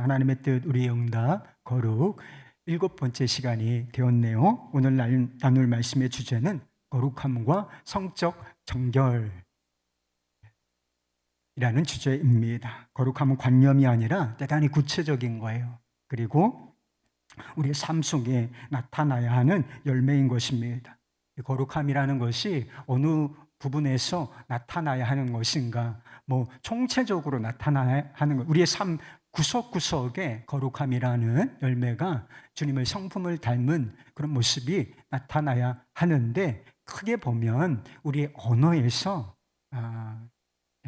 하나님의 뜻, 우리의 응답, 거룩 7번째 시간이 되었네요. 오늘 나눌 말씀의 주제는 거룩함과 성적 정결이라는 주제입니다. 거룩함은 관념이 아니라 대단히 구체적인 거예요. 그리고 우리의 삶 속에 나타나야 하는 열매인 것입니다. 거룩함이라는 것이 어느 부분에서 나타나야 하는 것인가, 총체적으로 나타나야 하는 것, 우리의 삶 구석구석에 거룩함이라는 열매가 주님의 성품을 닮은 그런 모습이 나타나야 하는데, 크게 보면 우리의 언어에서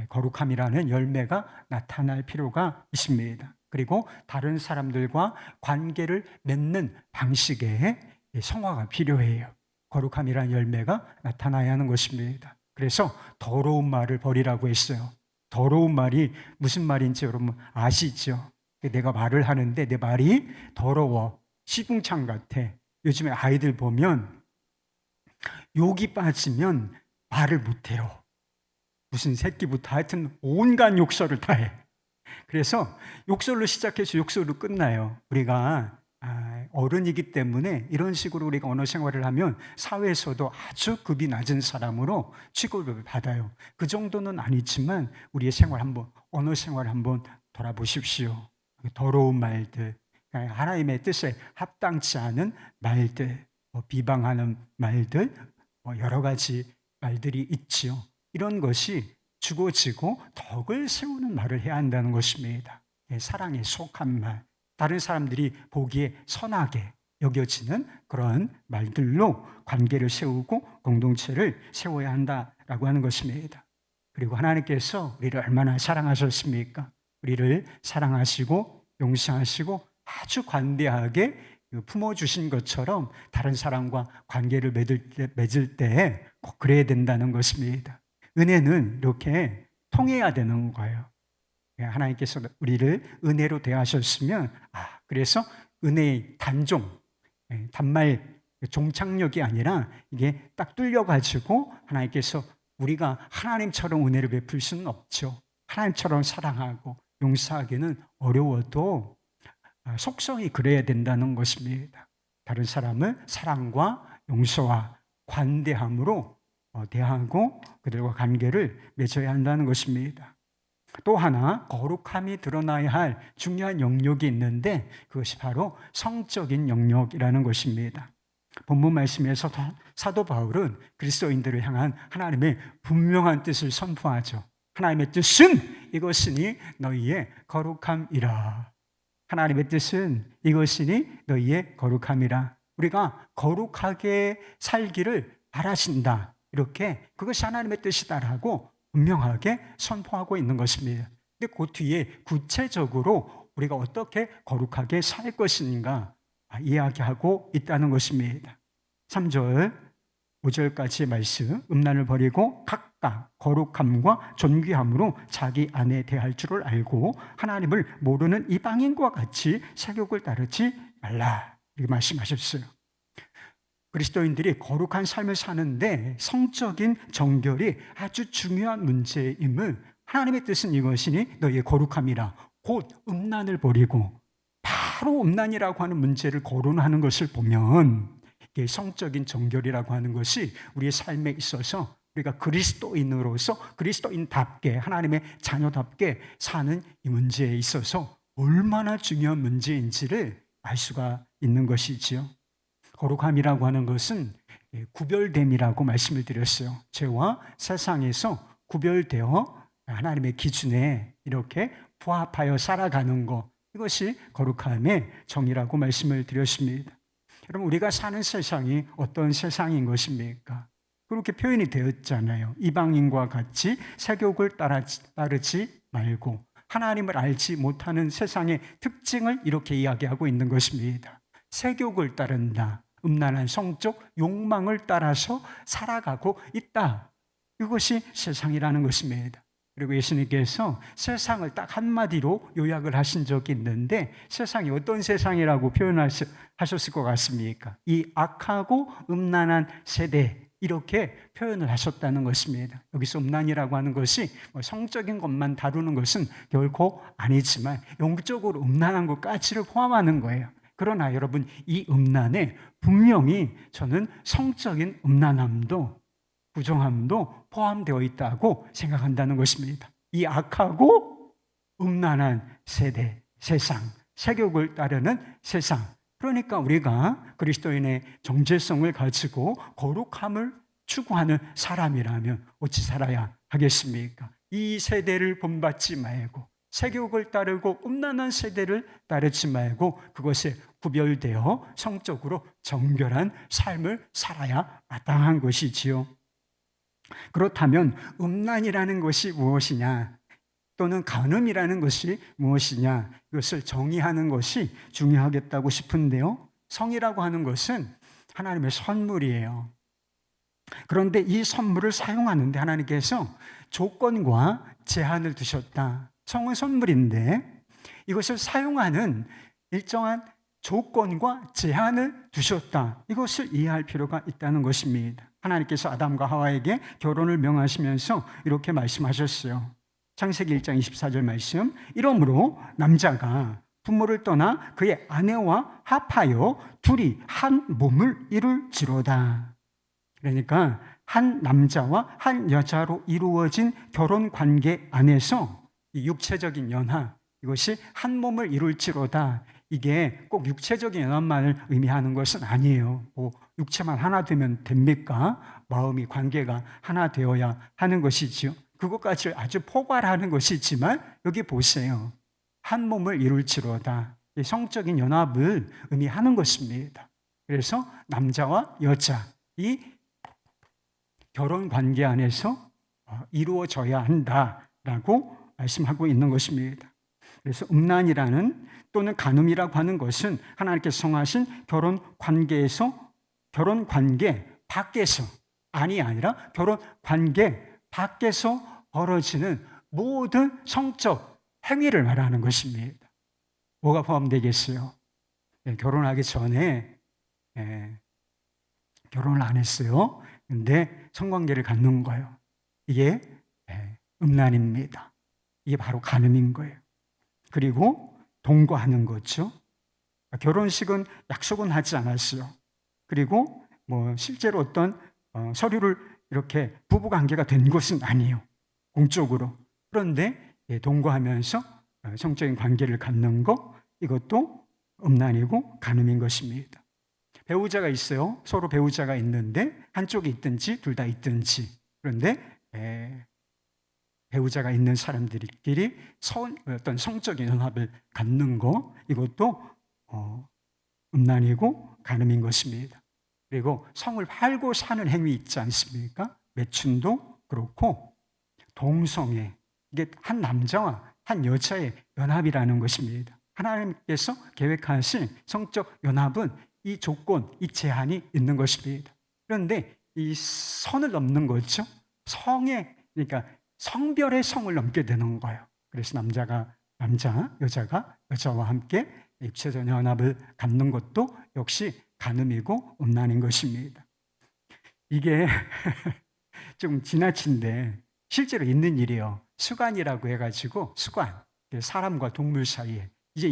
거룩함이라는 열매가 나타날 필요가 있습니다. 그리고 다른 사람들과 관계를 맺는 방식에 성화가 필요해요. 거룩함이라는 열매가 나타나야 하는 것입니다. 그래서 더러운 말을 버리라고 했어요. 더러운 말이 무슨 말인지 여러분 아시죠? 내가 말을 하는데 내 말이 더러워, 시궁창 같아. 요즘에 아이들 보면 욕이 빠지면 말을 못해요. 무슨 새끼부터 하여튼 온갖 욕설을 다 해. 그래서 욕설로 시작해서 욕설로 끝나요. 우리가 어른이기 때문에 이런 식으로 우리가 언어 생활을 하면 사회에서도 아주 급이 낮은 사람으로 취급을 받아요. 그 정도는 아니지만 우리의 언어 생활 한번 돌아보십시오. 더러운 말들, 하나님의 뜻에 합당치 않은 말들, 비방하는 말들, 여러 가지 말들이 있지요. 이런 것이 주고지고 덕을 세우는 말을 해야 한다는 것입니다. 사랑에 속한 말, 다른 사람들이 보기에 선하게 여겨지는 그런 말들로 관계를 세우고 공동체를 세워야 한다라고 하는 것입니다. 그리고 하나님께서 우리를 얼마나 사랑하셨습니까? 우리를 사랑하시고 용서하시고 아주 관대하게 품어주신 것처럼 다른 사람과 관계를 맺을 때 꼭 그래야 된다는 것입니다. 은혜는 이렇게 통해야 되는 거예요. 하나님께서 우리를 은혜로 대하셨으면, 그래서 은혜의 단말 종착역이 아니라 이게 딱 뚫려가지고 하나님께서 우리가 하나님처럼 은혜를 베풀 수는 없죠. 하나님처럼 사랑하고 용서하기는 어려워도 속성이 그래야 된다는 것입니다. 다른 사람을 사랑과 용서와 관대함으로 대하고 그들과 관계를 맺어야 한다는 것입니다. 또 하나 거룩함이 드러나야 할 중요한 영역이 있는데 그것이 바로 성적인 영역이라는 것입니다. 본문 말씀에서 사도 바울은 그리스도인들을 향한 하나님의 분명한 뜻을 선포하죠. 하나님의 뜻은 이것이니 너희의 거룩함이라. 하나님의 뜻은 이것이니 너희의 거룩함이라. 우리가 거룩하게 살기를 바라신다. 이렇게 그것이 하나님의 뜻이다라고 분명하게 선포하고 있는 것입니다. 근데 그 뒤에 구체적으로 우리가 어떻게 거룩하게 살 것인가 이야기하고 있다는 것입니다. 3절, 5절까지의 말씀, 음란을 버리고 각각 거룩함과 존귀함으로 자기 안에 대할 줄을 알고 하나님을 모르는 이방인과 같이 세욕을 따르지 말라. 이렇게 말씀하셨어요. 그리스도인들이 거룩한 삶을 사는데 성적인 정결이 아주 중요한 문제임을, 하나님의 뜻은 이것이니 너희의 거룩함이라, 곧 음란을 버리고, 바로 음란이라고 하는 문제를 거론하는 것을 보면 이게 성적인 정결이라고 하는 것이 우리의 삶에 있어서 우리가 그리스도인으로서 그리스도인답게 하나님의 자녀답게 사는 이 문제에 있어서 얼마나 중요한 문제인지를 알 수가 있는 것이지요. 거룩함이라고 하는 것은 구별됨이라고 말씀을 드렸어요. 죄와 세상에서 구별되어 하나님의 기준에 이렇게 부합하여 살아가는 것, 이것이 거룩함의 정의라고 말씀을 드렸습니다. 여러분, 우리가 사는 세상이 어떤 세상인 것입니까? 그렇게 표현이 되었잖아요. 이방인과 같이 세욕을 따르지 말고, 하나님을 알지 못하는 세상의 특징을 이렇게 이야기하고 있는 것입니다. 세욕을 따른다, 음란한 성적 욕망을 따라서 살아가고 있다. 이것이 세상이라는 것입니다. 그리고 예수님께서 세상을 딱 한마디로 요약을 하신 적이 있는데, 세상이 어떤 세상이라고 표현하셨을 것 같습니까? 이 악하고 음란한 세대, 이렇게 표현을 하셨다는 것입니다. 여기서 음란이라고 하는 것이 성적인 것만 다루는 것은 결코 아니지만 영적으로 음란한 것까지를 포함하는 거예요. 그러나 여러분, 이 음란에 분명히 저는 성적인 음란함도 부정함도 포함되어 있다고 생각한다는 것입니다. 이 악하고 음란한 세대, 세상, 세욕을 따르는 세상, 그러니까 우리가 그리스도인의 정체성을 가지고 거룩함을 추구하는 사람이라면 어찌 살아야 하겠습니까? 이 세대를 본받지 말고 세욕을 따르고 음란한 세대를 따르지 말고 그것에 구별되어 성적으로 정결한 삶을 살아야 마땅한 것이지요. 그렇다면 음란이라는 것이 무엇이냐, 또는 간음이라는 것이 무엇이냐, 이것을 정의하는 것이 중요하겠다고 싶은데요. 성이라고 하는 것은 하나님의 선물이에요. 그런데 이 선물을 사용하는데 하나님께서 조건과 제한을 두셨다. 성은 선물인데 이것을 사용하는 일정한 조건과 제한을 두셨다. 이것을 이해할 필요가 있다는 것입니다. 하나님께서 아담과 하와에게 결혼을 명하시면서 이렇게 말씀하셨어요. 창세기 1장 24절 말씀, 이러므로 남자가 부모를 떠나 그의 아내와 합하여 둘이 한 몸을 이룰지로다. 그러니까 한 남자와 한 여자로 이루어진 결혼 관계 안에서 이 육체적인 연합, 이것이 한 몸을 이룰지로다. 이게 꼭 육체적인 연합만을 의미하는 것은 아니에요. 뭐 육체만 하나 되면 됩니까? 마음이, 관계가 하나 되어야 하는 것이지요. 그것까지 아주 포괄하는 것이지만 여기 보세요. 한 몸을 이룰지로다. 성적인 연합을 의미하는 것입니다. 그래서 남자와 여자, 이 결혼 관계 안에서 이루어져야 한다라고 말씀하고 있는 것입니다. 그래서 음란이라는 또는 간음이라고 하는 것은 하나님께서 정하신 결혼 관계에서, 결혼 관계 밖에서, 아니라 결혼 관계 밖에서 벌어지는 모든 성적 행위를 말하는 것입니다. 뭐가 포함되겠어요? 결혼하기 전에 결혼을 안 했어요. 근데 성관계를 갖는 거예요. 이게 음란입니다. 이게 바로 간음인 거예요. 그리고 동거하는 거죠. 결혼식은 약속은 하지 않았어요. 그리고 뭐 실제로 어떤 서류를 이렇게 부부관계가 된 것은 아니에요. 공적으로. 그런데 동거하면서 성적인 관계를 갖는 것, 이것도 음란이고 간음인 것입니다. 배우자가 있어요. 서로 배우자가 있는데 한쪽이 있든지 둘 다 있든지. 그런데 배우자가 있는 사람들끼리 어떤 성적인 연합을 갖는 것, 이것도 음란이고 간음인 것입니다. 그리고 성을 팔고 사는 행위 있지 않습니까? 매춘도 그렇고 동성애, 이게 한 남자와 한 여자의 연합이라는 것입니다. 하나님께서 계획하신 성적 연합은 이 조건, 이 제한이 있는 것입니다. 그런데 이 선을 넘는 거죠. 그러니까 성별의 성을 넘게 되는 거예요. 그래서 남자가 남자, 여자가 여자와 함께 입체적 연합을 갖는 것도 역시 간음이고 음란인 것입니다. 이게 좀 지나친데 실제로 있는 일이에요. 수관이라고 해가지고, 수관, 사람과 동물 사이에 이제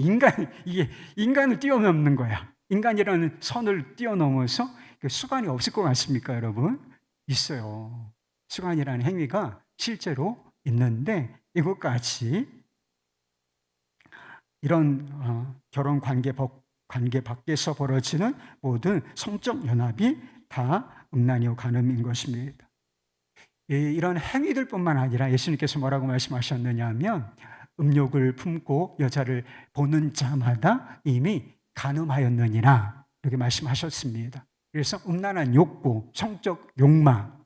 이게 인간을 뛰어넘는 거야. 인간이라는 선을 뛰어넘어서 수관이 없을 것 같습니까, 여러분? 있어요. 수관이라는 행위가 실제로 있는데 이것까지 이런 결혼 관계 밖에서 벌어지는 모든 성적 연합이 다 음란이요 간음인 것입니다. 이런 행위들뿐만 아니라 예수님께서 뭐라고 말씀하셨느냐 하면 음욕을 품고 여자를 보는 자마다 이미 간음하였느니라 이렇게 말씀하셨습니다. 그래서 음란한 욕구, 성적 욕망,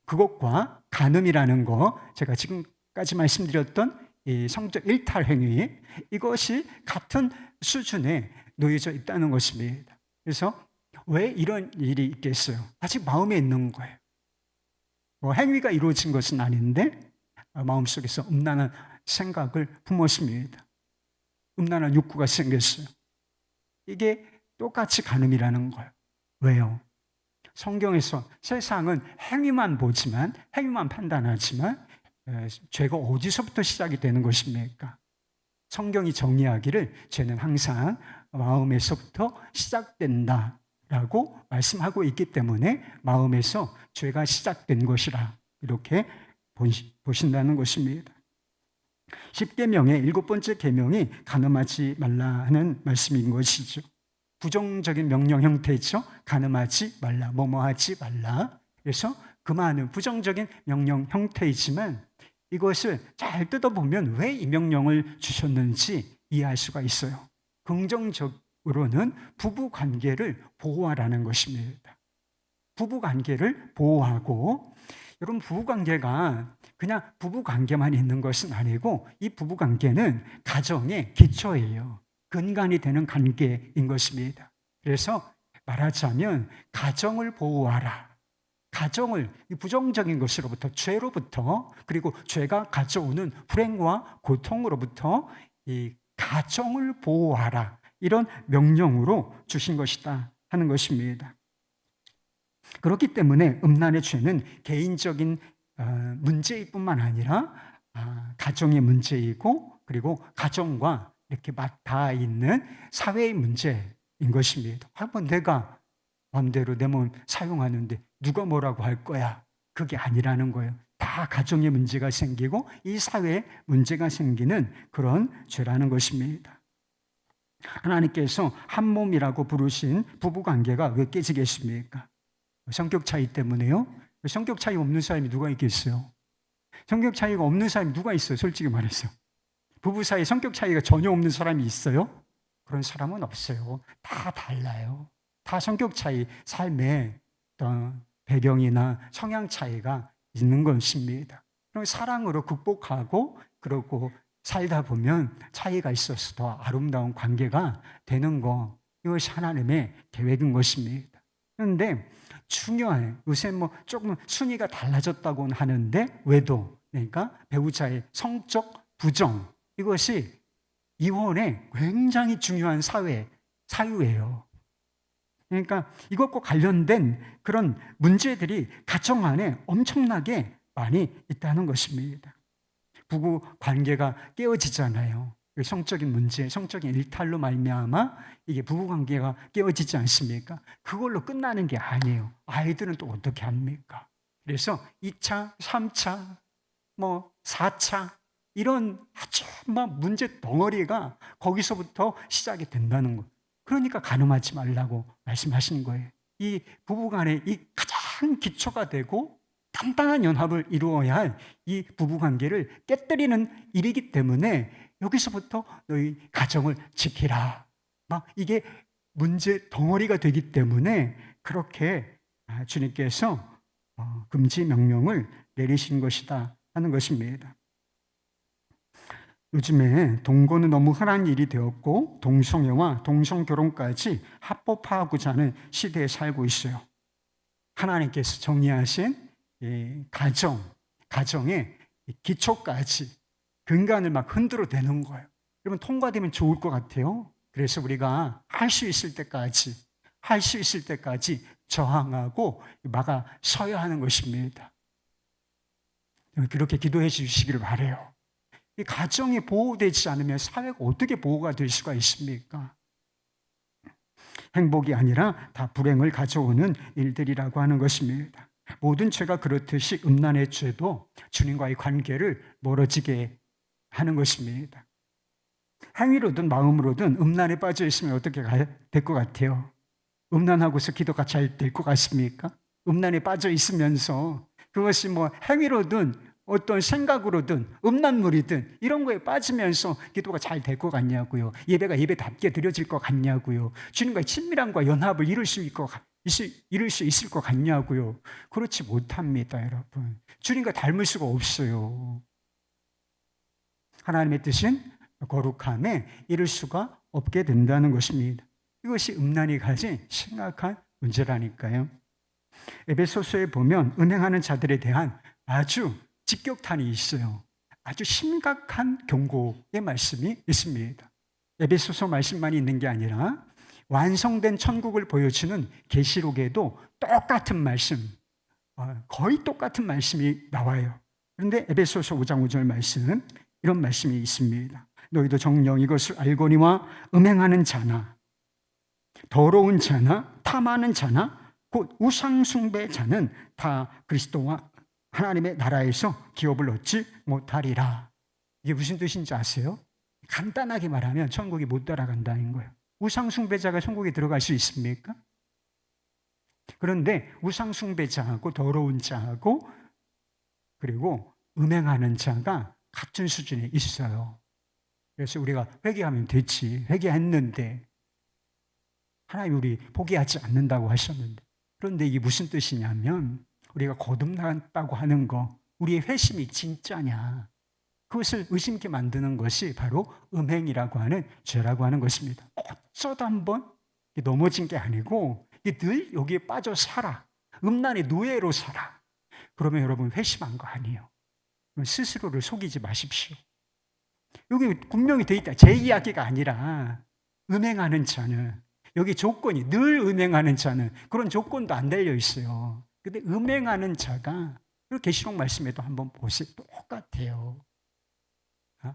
그것과 간음이라는 거, 제가 지금까지 말씀드렸던 이 성적 일탈 행위, 이것이 같은 수준에 놓여져 있다는 것입니다. 그래서 왜 이런 일이 있겠어요? 아직 마음에 있는 거예요. 뭐 행위가 이루어진 것은 아닌데 마음속에서 음란한 생각을 품었습니다. 음란한 욕구가 생겼어요. 이게 똑같이 간음이라는 거예요. 왜요? 성경에서 세상은 행위만 보지만, 행위만 판단하지만 죄가 어디서부터 시작이 되는 것입니까? 성경이 정의하기를 죄는 항상 마음에서부터 시작된다라고 말씀하고 있기 때문에 마음에서 죄가 시작된 것이라 이렇게 보신다는 것입니다. 10계명의 7번째 계명이 간음하지 말라 하는 말씀인 것이죠. 부정적인 명령 형태죠. 간음하지 말라, 뭐뭐하지 말라. 그래서 그 많은 부정적인 명령 형태이지만 이것을 잘 뜯어보면 왜 이 명령을 주셨는지 이해할 수가 있어요. 긍정적으로는 부부 관계를 보호하라는 것입니다. 부부 관계를 보호하고, 여러분 부부 관계가 그냥 부부 관계만 있는 것은 아니고 이 부부 관계는 가정의 기초예요. 근간이 되는 관계인 것입니다. 그래서 말하자면 가정을 보호하라. 가정을 이 부정적인 것으로부터, 죄로부터, 그리고 죄가 가져오는 불행과 고통으로부터 이 가정을 보호하라. 이런 명령으로 주신 것이다 하는 것입니다. 그렇기 때문에 음란의 죄는 개인적인 문제일 뿐만 아니라 가정의 문제이고, 그리고 가정과 이렇게 맞닿아 있는 사회의 문제인 것입니다. 한번 내가 마음대로 내 몸 사용하는데 누가 뭐라고 할 거야? 그게 아니라는 거예요. 다 가정의 문제가 생기고 이 사회에 문제가 생기는 그런 죄라는 것입니다. 하나님께서 한 몸이라고 부르신 부부관계가 왜 깨지겠습니까? 성격 차이 때문에요? 성격 차이 없는 사람이 누가 있겠어요? 성격 차이가 없는 사람이 누가 있어요? 솔직히 말해서. 부부 사이에 성격 차이가 전혀 없는 사람이 있어요? 그런 사람은 없어요. 다 달라요. 다 성격 차이, 삶의 어떤 배경이나 성향 차이가 있는 것입니다. 그럼 사랑으로 극복하고 그러고 살다 보면 차이가 있어서 더 아름다운 관계가 되는 거, 이것이 하나님의 계획인 것입니다. 그런데 중요한, 요새 뭐 조금 순위가 달라졌다고는 하는데 외도, 그러니까 배우자의 성적 부정, 이것이 이혼에 굉장히 중요한 사유예요. 그러니까 이것과 관련된 그런 문제들이 가정 안에 엄청나게 많이 있다는 것입니다. 부부 관계가 깨어지잖아요. 성적인 문제, 성적인 일탈로 말미암아 이게 부부 관계가 깨어지지 않습니까? 그걸로 끝나는 게 아니에요. 아이들은 또 어떻게 합니까? 그래서 2차, 3차, 뭐 4차 이런 아주 막 문제 덩어리가 거기서부터 시작이 된다는 거. 그러니까 간음하지 말라고 말씀하시는 거예요. 이 부부간에 이 가장 기초가 되고 단단한 연합을 이루어야 할 이 부부관계를 깨뜨리는 일이기 때문에 여기서부터 너희 가정을 지키라. 막 이게 문제 덩어리가 되기 때문에 그렇게 주님께서 금지 명령을 내리신 것이다 하는 것입니다. 요즘에 동거는 너무 흔한 일이 되었고 동성애와 동성결혼까지 합법화하고자 하는 시대에 살고 있어요. 하나님께서 정의하신 가정의 기초까지 근간을 막 흔들어 대는 거예요. 여러분 통과되면 좋을 것 같아요. 그래서 우리가 할 수 있을 때까지 저항하고 막아 서야 하는 것입니다. 그렇게 기도해 주시기를 바라요. 이 가정이 보호되지 않으면 사회가 어떻게 보호가 될 수가 있습니까? 행복이 아니라 다 불행을 가져오는 일들이라고 하는 것입니다. 모든 죄가 그렇듯이 음란의 죄도 주님과의 관계를 멀어지게 하는 것입니다. 행위로든 마음으로든 음란에 빠져 있으면 어떻게 될 것 같아요? 음란하고서 기도가 잘 될 것 같습니까? 음란에 빠져 있으면서 그것이 뭐 행위로든 어떤 생각으로든 음란물이든 이런 거에 빠지면서 기도가 잘 될 것 같냐고요. 예배가 예배답게 드려질 것 같냐고요. 주님과의 친밀함과 연합을 이룰 수 있을 것 같냐고요. 그렇지 못합니다, 여러분. 주님과 닮을 수가 없어요. 하나님의 뜻은 거룩함에 이룰 수가 없게 된다는 것입니다. 이것이 음란이 가진 심각한 문제라니까요. 에베소서에 보면 음행하는 자들에 대한 아주 직격탄이 있어요. 아주 심각한 경고의 말씀이 있습니다. 에베소서 말씀만 있는 게 아니라 완성된 천국을 보여주는 계시록에도 똑같은 말씀, 거의 똑같은 말씀이 나와요. 그런데 에베소서 5장 5절 말씀은 이런 말씀이 있습니다. 너희도 정녕 이것을 알거니와 음행하는 자나 더러운 자나 탐하는 자나 곧 우상숭배자는 다 그리스도와 하나님의 나라에서 기업을 얻지 못하리라. 이게 무슨 뜻인지 아세요? 간단하게 말하면 천국이 못 따라간다는 거예요. 우상숭배자가 천국에 들어갈 수 있습니까? 그런데 우상숭배자하고 더러운 자하고 그리고 음행하는 자가 같은 수준에 있어요. 그래서 우리가 회개하면 됐지. 회개했는데 하나님 우리 포기하지 않는다고 하셨는데, 그런데 이게 무슨 뜻이냐면 우리가 거듭났다고 하는 거, 우리의 회심이 진짜냐, 그것을 의심케 만드는 것이 바로 음행이라고 하는 죄라고 하는 것입니다. 어쩌다 한번 넘어진 게 아니고 늘 여기에 빠져 살아. 음란의 노예로 살아. 그러면 여러분 회심한 거 아니에요. 스스로를 속이지 마십시오. 여기 분명히 돼 있다. 제 이야기가 아니라 음행하는 자는, 여기 조건이 늘 음행하는 자는 그런 조건도 안 달려 있어요. 근데 음행하는 자가 계시록 말씀에도 한번 보세요. 똑같아요.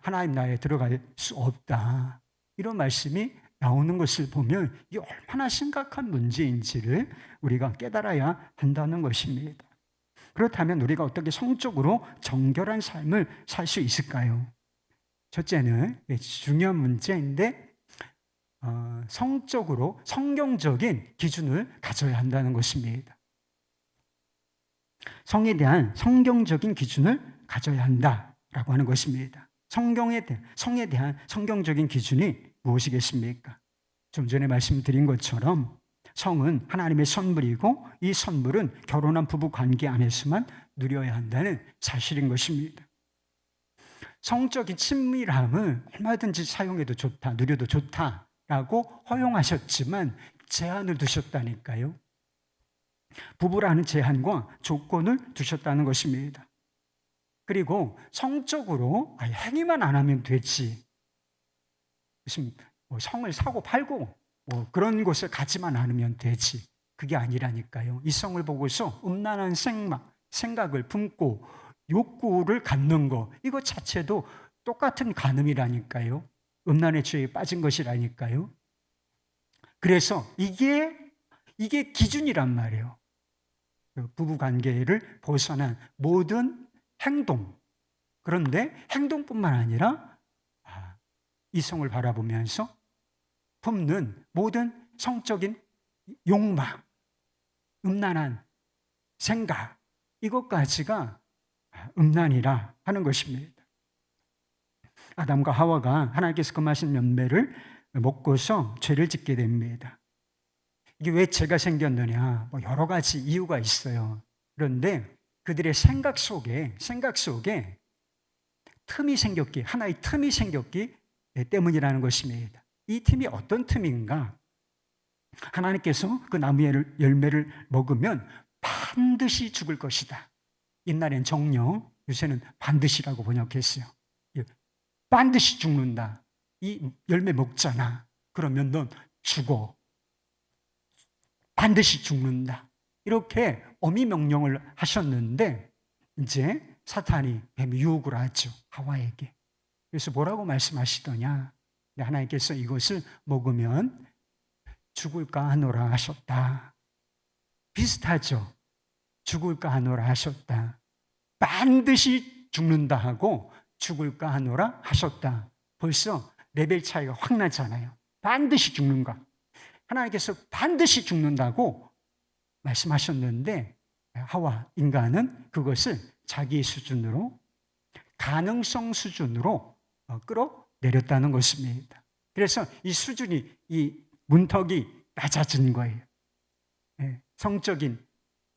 하나님 나라에 들어갈 수 없다. 이런 말씀이 나오는 것을 보면 이게 얼마나 심각한 문제인지를 우리가 깨달아야 한다는 것입니다. 그렇다면 우리가 어떻게 성적으로 정결한 삶을 살 수 있을까요? 첫째는 중요한 문제인데 성적으로 성경적인 기준을 가져야 한다는 것입니다. 성에 대한 성경적인 기준을 가져야 한다라고 하는 것입니다. 성에 대한 성경적인 기준이 무엇이겠습니까? 좀 전에 말씀드린 것처럼 성은 하나님의 선물이고 이 선물은 결혼한 부부 관계 안에서만 누려야 한다는 사실인 것입니다. 성적인 친밀함을 얼마든지 사용해도 좋다, 누려도 좋다라고 허용하셨지만 제한을 두셨다니까요. 부부라는 제한과 조건을 두셨다는 것입니다. 그리고 성적으로 행위만 안 하면 되지, 무슨 성을 사고 팔고 그런 곳을 가지만 않으면 되지, 그게 아니라니까요. 이 성을 보고서 음란한 생각을 품고 욕구를 갖는 거, 이거 자체도 똑같은 간음이라니까요. 음란의 죄에 빠진 것이라니까요. 그래서 이게 기준이란 말이에요. 부부관계를 벗어난 모든 행동. 그런데 행동뿐만 아니라 이성을 바라보면서 품는 모든 성적인 욕망, 음란한 생각, 이것까지가 음란이라 하는 것입니다. 아담과 하와가 하나님께서 금하신 열매를 먹고서 죄를 짓게 됩니다. 이게 왜 죄가 생겼느냐? 여러 가지 이유가 있어요. 그런데 그들의 생각 속에 틈이 생겼기, 하나의 틈이 생겼기 때문이라는 것입니다. 이 틈이 어떤 틈인가? 하나님께서 그 나무의 열매를 먹으면 반드시 죽을 것이다. 옛날엔 정령, 요새는 반드시라고 번역했어요. 반드시 죽는다. 이 열매 먹잖아. 그러면 넌 죽어. 반드시 죽는다. 이렇게 어미 명령을 하셨는데 이제 사탄이 뱀이 유혹을 하죠. 하와에게. 그래서 뭐라고 말씀하시더냐? 하나님께서 이것을 먹으면 죽을까 하노라 하셨다. 비슷하죠? 죽을까 하노라 하셨다. 반드시 죽는다 하고 죽을까 하노라 하셨다. 벌써 레벨 차이가 확 나잖아요. 반드시 죽는가. 하나님께서 반드시 죽는다고 말씀하셨는데 하와, 인간은 그것을 자기 수준으로, 가능성 수준으로 끌어내렸다는 것입니다. 그래서 이 수준이, 이 문턱이 낮아진 거예요. 성적인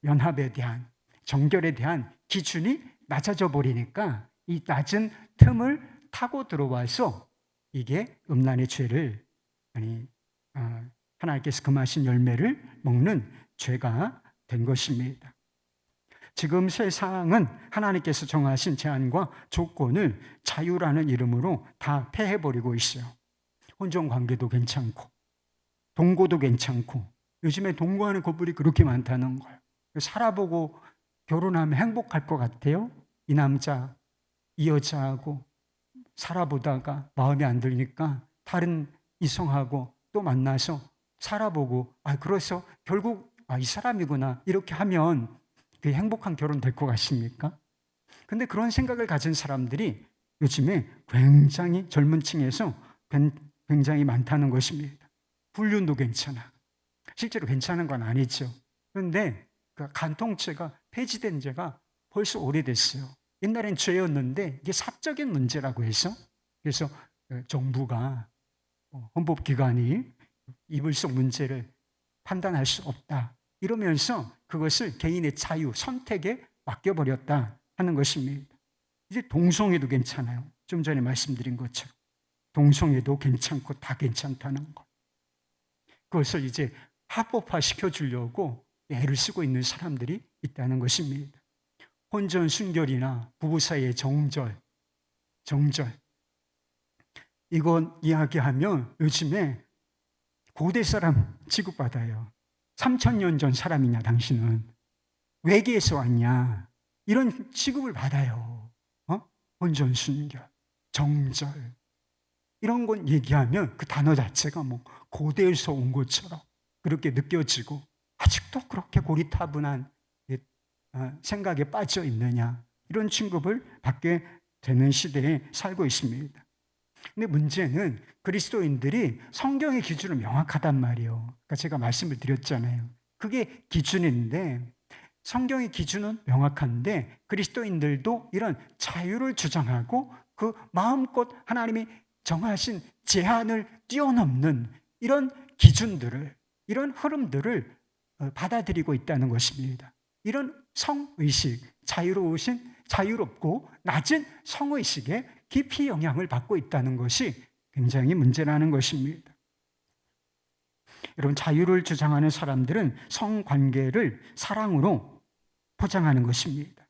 연합에 대한, 정결에 대한 기준이 낮아져 버리니까 이 낮은 틈을 타고 들어와서 이게 음란의 죄를, 하나님께서 금하신 열매를 먹는 죄가 된 것입니다. 지금 세상은 하나님께서 정하신 제한과 조건을 자유라는 이름으로 다 폐해버리고 있어요. 혼종 관계도 괜찮고, 동거도 괜찮고, 요즘에 동거하는 커플이 그렇게 많다는 거예요. 살아보고 결혼하면 행복할 것 같아요? 이 남자, 이 여자하고 살아보다가 마음에 안 들니까 다른 이성하고 또 만나서 살아보고, 그래서 결국 이 사람이구나 이렇게 하면 그게 행복한 결혼 될 것 같습니까? 근데 그런 생각을 가진 사람들이 요즘에 굉장히 젊은 층에서 굉장히 많다는 것입니다. 불륜도 괜찮아. 실제로 괜찮은 건 아니죠. 그런데 그 간통죄가 폐지된 지가 벌써 오래됐어요. 옛날엔 죄였는데 이게 사적인 문제라고 해서, 그래서 정부가, 헌법기관이 이불속 문제를 판단할 수 없다 이러면서 그것을 개인의 자유, 선택에 맡겨버렸다 하는 것입니다. 이제 동성애도 괜찮아요. 좀 전에 말씀드린 것처럼 동성애도 괜찮고 다 괜찮다는 것. 그것을 이제 합법화 시켜주려고 애를 쓰고 있는 사람들이 있다는 것입니다. 혼전 순결이나 부부 사이의 정절, 이건 이야기하면 요즘에 고대 사람 취급받아요. 3000년 전 사람이냐 당신은? 외계에서 왔냐? 이런 취급을 받아요. 혼전 순결, 정절 이런 건 얘기하면 그 단어 자체가 뭐 고대에서 온 것처럼 그렇게 느껴지고, 아직도 그렇게 고리타분한 생각에 빠져 있느냐, 이런 취급을 받게 되는 시대에 살고 있습니다. 근데 문제는 그리스도인들이 성경의 기준은 명확하단 말이에요. 그러니까 제가 말씀을 드렸잖아요. 그게 기준인데, 성경의 기준은 명확한데 그리스도인들도 이런 자유를 주장하고 그 마음껏 하나님이 정하신 제한을 뛰어넘는 이런 기준들을, 이런 흐름들을 받아들이고 있다는 것입니다. 이런 성의식, 자유롭고 낮은 성의식에 깊이 영향을 받고 있다는 것이 굉장히 문제라는 것입니다. 여러분, 자유를 주장하는 사람들은 성관계를 사랑으로 포장하는 것입니다.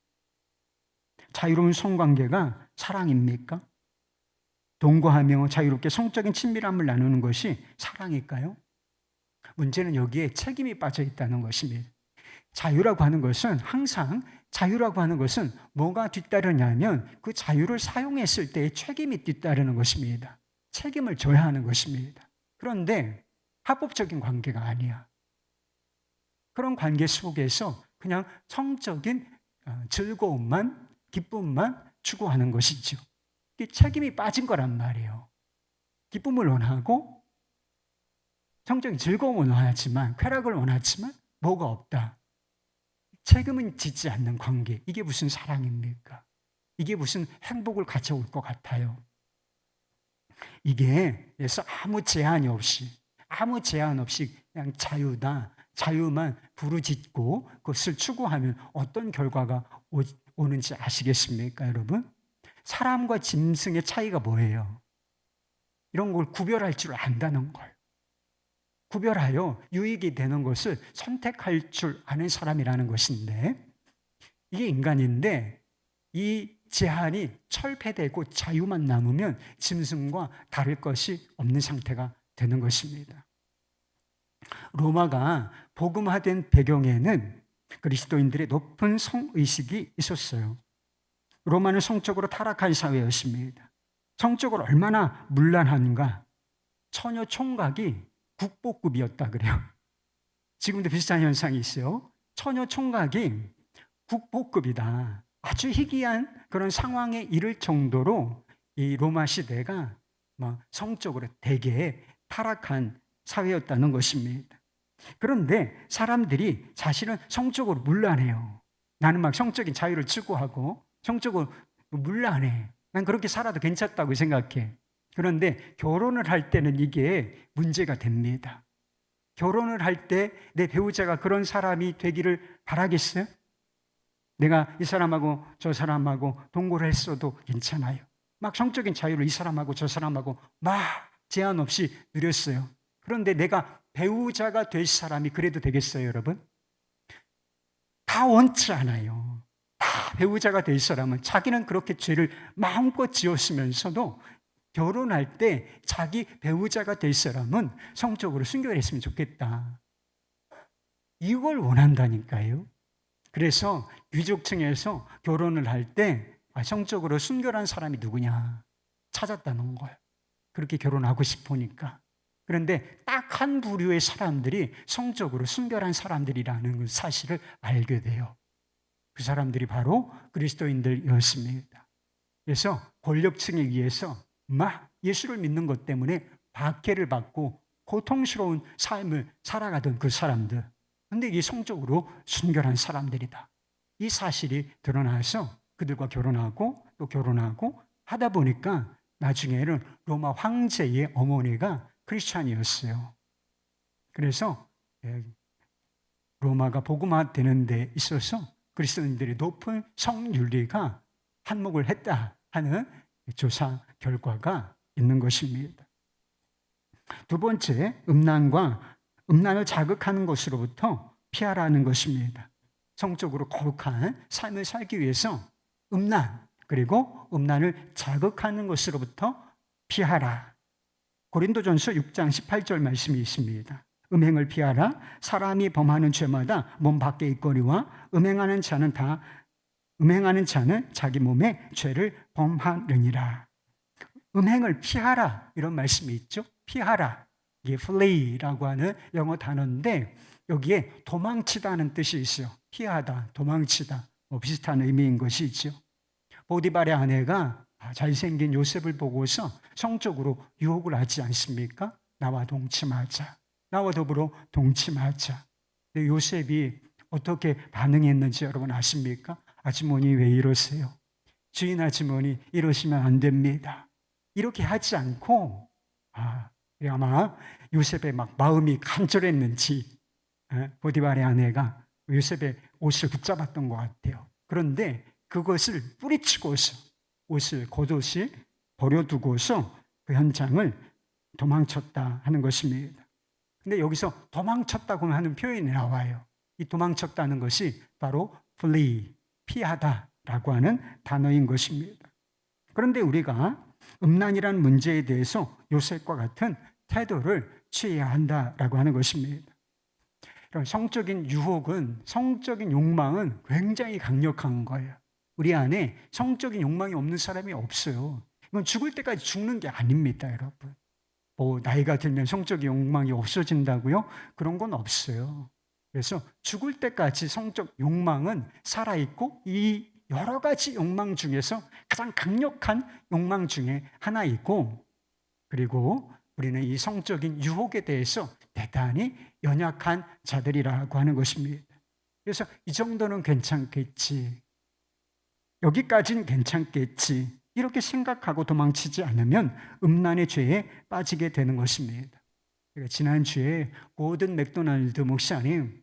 자유로운 성관계가 사랑입니까? 동거하며 자유롭게 성적인 친밀함을 나누는 것이 사랑일까요? 문제는 여기에 책임이 빠져 있다는 것입니다. 자유라고 하는 것은 항상, 자유라고 하는 것은 뭐가 뒤따르냐면 그 자유를 사용했을 때의 책임이 뒤따르는 것입니다. 책임을 져야 하는 것입니다. 그런데 합법적인 관계가 아니야. 그런 관계 속에서 그냥 성적인 즐거움만, 기쁨만 추구하는 것이죠. 이게 책임이 빠진 거란 말이에요. 기쁨을 원하고 성적인 즐거움을 원하지만, 쾌락을 원하지만 뭐가 없다. 책임은 지지 않는 관계, 이게 무슨 사랑입니까? 이게 무슨 행복을 가져올 것 같아요? 이게 그래서 아무 제한 없이 그냥 자유만 부르짖고 그것을 추구하면 어떤 결과가 오는지 아시겠습니까, 여러분? 사람과 짐승의 차이가 뭐예요? 이런 걸 구별할 줄 안다는 걸. 구별하여 유익이 되는 것을 선택할 줄 아는 사람이라는 것인데, 이게 인간인데 이 제한이 철폐되고 자유만 남으면 짐승과 다를 것이 없는 상태가 되는 것입니다. 로마가 복음화된 배경에는 그리스도인들의 높은 성의식이 있었어요. 로마는 성적으로 타락한 사회였습니다. 성적으로 얼마나 문란한가. 처녀 총각이 국보급이었다 그래요. 지금도 비슷한 현상이 있어요. 처녀 총각이 국보급이다. 아주 희귀한 그런 상황에 이를 정도로 이 로마 시대가 성적으로 되게 타락한 사회였다는 것입니다. 그런데 사람들이 사실은 성적으로 문란해요. 나는 막 성적인 자유를 추구하고 성적으로 문란해. 난 그렇게 살아도 괜찮다고 생각해. 그런데 결혼을 할 때는 이게 문제가 됩니다. 결혼을 할 때 내 배우자가 그런 사람이 되기를 바라겠어요? 내가 이 사람하고 저 사람하고 동거를 했어도 괜찮아요. 막 성적인 자유를 이 사람하고 저 사람하고 막 제한 없이 누렸어요. 그런데 내가 배우자가 될 사람이 그래도 되겠어요, 여러분? 다 원치 않아요. 다 배우자가 될 사람은 자기는 그렇게 죄를 마음껏 지었으면서도 결혼할 때 자기 배우자가 될 사람은 성적으로 순결했으면 좋겠다. 이걸 원한다니까요. 그래서 귀족층에서 결혼을 할 때 성적으로 순결한 사람이 누구냐 찾았다는 거예요. 그렇게 결혼하고 싶으니까. 그런데 딱 한 부류의 사람들이 성적으로 순결한 사람들이라는 사실을 알게 돼요. 그 사람들이 바로 그리스도인들이었습니다. 그래서 권력층에 의해서 막 예수를 믿는 것 때문에 박해를 받고 고통스러운 삶을 살아가던 그 사람들. 그런데 이게 성적으로 순결한 사람들이다. 이 사실이 드러나서 그들과 결혼하고 또 결혼하고 하다 보니까 나중에는 로마 황제의 어머니가 크리스찬이었어요. 그래서 로마가 복음화되는 데 있어서 그리스도인들의 높은 성윤리가 한몫을 했다 하는 조사 결과가 있는 것입니다. 두 번째, 음란을 자극하는 것으로부터 피하라는 것입니다. 성적으로 거룩한 삶을 살기 위해서 그리고 음란을 자극하는 것으로부터 피하라. 고린도전서 6장 18절 말씀이 있습니다. 음행을 피하라. 사람이 범하는 죄마다 몸 밖에 있거니와 음행하는 자는 자기 몸에 죄를 범하느니라. 음행을 피하라 이런 말씀이 있죠. 피하라. 이게 flee라고 하는 영어 단어인데 여기에 도망치다는 뜻이 있어요. 피하다, 도망치다 비슷한 의미인 것이죠. 보디발의 아내가 잘생긴 요셉을 보고서 성적으로 유혹을 하지 않습니까? 나와 동침하자. 나와 더불어 동침하자. 근데 요셉이 어떻게 반응했는지 여러분 아십니까? 아주머니 왜 이러세요? 주인 아주머니 이러시면 안 됩니다. 이렇게 하지 않고 아마 요셉의 막 마음이 간절했는지 보디발의 아내가 요셉의 옷을 붙잡았던 것 같아요. 그런데 그것을 뿌리치고서 옷을 겉옷이 버려두고서 그 현장을 도망쳤다 하는 것입니다. 근데 여기서 도망쳤다고 하는 표현이 나와요. 이 도망쳤다는 것이 바로 flee, 피하다라고 하는 단어인 것입니다. 그런데 우리가 음란이라는 문제에 대해서 요셉과 같은 태도를 취해야 한다라고 하는 것입니다. 성적인 유혹은, 성적인 욕망은 굉장히 강력한 거예요. 우리 안에 성적인 욕망이 없는 사람이 없어요. 이건 죽을 때까지 죽는 게 아닙니다, 여러분. 나이가 들면 성적인 욕망이 없어진다고요? 그런 건 없어요. 그래서 죽을 때까지 성적 욕망은 살아있고 이 여러 가지 욕망 중에서 가장 강력한 욕망 중에 하나이고, 그리고 우리는 이 성적인 유혹에 대해서 대단히 연약한 자들이라고 하는 것입니다. 그래서 이 정도는 괜찮겠지, 여기까지는 괜찮겠지, 이렇게 생각하고 도망치지 않으면 음란의 죄에 빠지게 되는 것입니다. 지난주에 고든 맥도날드 목사님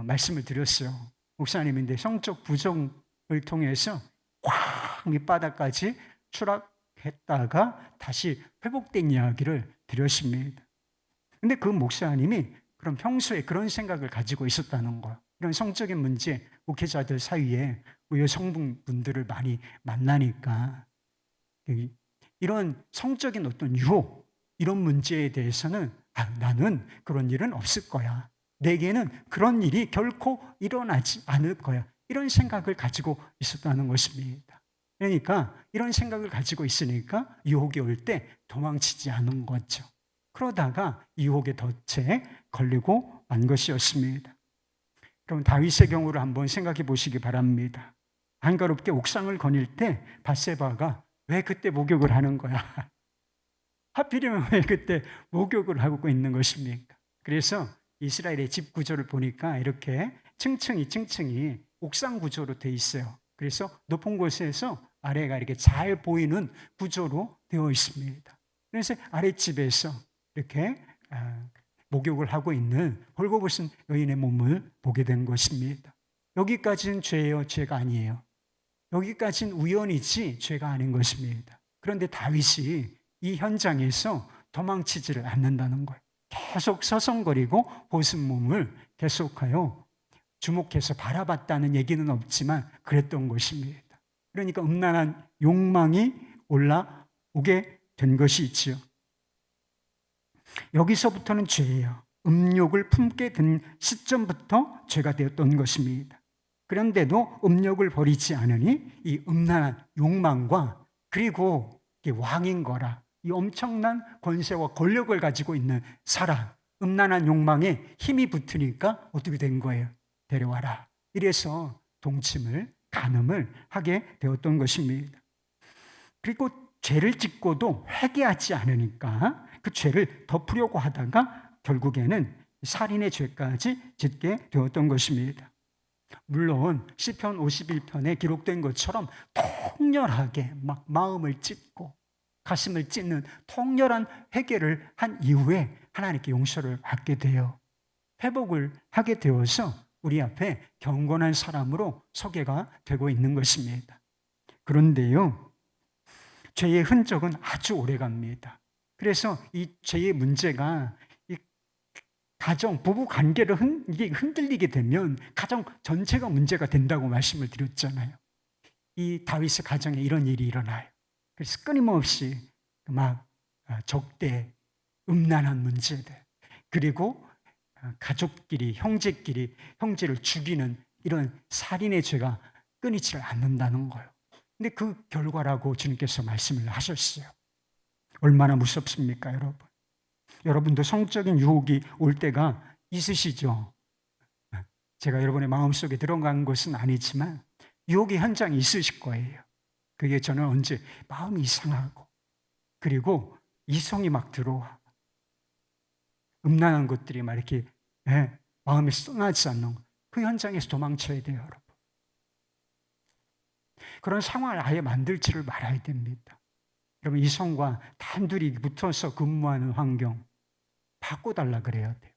말씀을 드렸어요. 목사님인데 성적 부정을 통해서 꽉 밑바닥까지 추락했다가 다시 회복된 이야기를 드렸습니다. 근데 그 목사님이 그럼 평소에 그런 생각을 가지고 있었다는 거예요. 이런 성적인 문제, 목회자들 사이에 여성분들을 많이 만나니까 이런 성적인 어떤 유혹, 이런 문제에 대해서는 나는 그런 일은 없을 거야. 내게는 그런 일이 결코 일어나지 않을 거야. 이런 생각을 가지고 있었다는 것입니다. 그러니까 이런 생각을 가지고 있으니까 유혹이 올 때 도망치지 않은 거죠. 그러다가 유혹의 덫에 걸리고 만 것이었습니다. 그럼 다윗의 경우를 한번 생각해 보시기 바랍니다. 한가롭게 옥상을 거닐 때 밧세바가 왜 그때 목욕을 하는 거야? 하필이면 왜 그때 목욕을 하고 있는 것입니까? 그래서 이스라엘의 집 구조를 보니까 이렇게 층층이 옥상 구조로 돼 있어요. 그래서 높은 곳에서 아래가 이렇게 잘 보이는 구조로 되어 있습니다. 그래서 아랫집에서 이렇게 목욕을 하고 있는 홀고벗은 여인의 몸을 보게 된 것입니다. 여기까지는 죄예요, 죄가 아니에요. 여기까지는 우연이지 죄가 아닌 것입니다. 그런데 다윗이 이 현장에서 도망치지를 않는다는 거예요. 계속 서성거리고 벗은 몸을 계속하여 주목해서 바라봤다는 얘기는 없지만 그랬던 것입니다. 그러니까 음란한 욕망이 올라오게 된 것이 있지요. 여기서부터는 죄예요. 음욕을 품게 된 시점부터 죄가 되었던 것입니다. 그런데도 음욕을 버리지 않으니 이 음란한 욕망과 그리고 왕인 거라 이 엄청난 권세와 권력을 가지고 있는 사람, 음란한 욕망에 힘이 붙으니까 어떻게 된 거예요? 데려와라. 이래서 동침을, 간음을 하게 되었던 것입니다. 그리고 죄를 짓고도 회개하지 않으니까 그 죄를 덮으려고 하다가 결국에는 살인의 죄까지 짓게 되었던 것입니다. 물론 시편 51편에 기록된 것처럼 통렬하게 막 마음을 찢고 가슴을 찢는 통렬한 회개를 한 이후에 하나님께 용서를 받게 돼요. 회복을 하게 되어서 우리 앞에 경건한 사람으로 소개가 되고 있는 것입니다. 그런데요, 죄의 흔적은 아주 오래 갑니다. 그래서 이 죄의 문제가 이 가정, 부부 관계를 이게 흔들리게 되면 가정 전체가 문제가 된다고 말씀을 드렸잖아요. 이 다윗의 가정에 이런 일이 일어나요. 그래서 끊임없이 막 적대, 음란한 문제들, 그리고 가족끼리, 형제끼리 형제를 죽이는 이런 살인의 죄가 끊이지를 않는다는 거예요. 근데 그 결과라고 주님께서 말씀을 하셨어요. 얼마나 무섭습니까, 여러분? 여러분도 성적인 유혹이 올 때가 있으시죠? 제가 여러분의 마음속에 들어간 것은 아니지만 유혹의 현장이 있으실 거예요. 그게 저는 언제 마음이 이상하고 그리고 이성이 막 들어와 음란한 것들이 막 이렇게 마음에 써나지 않는 그 현장에서 도망쳐야 돼요, 여러분. 그런 상황을 아예 만들지를 말아야 됩니다. 여러분, 이성과 단둘이 붙어서 근무하는 환경 바꿔달라 그래야 돼요.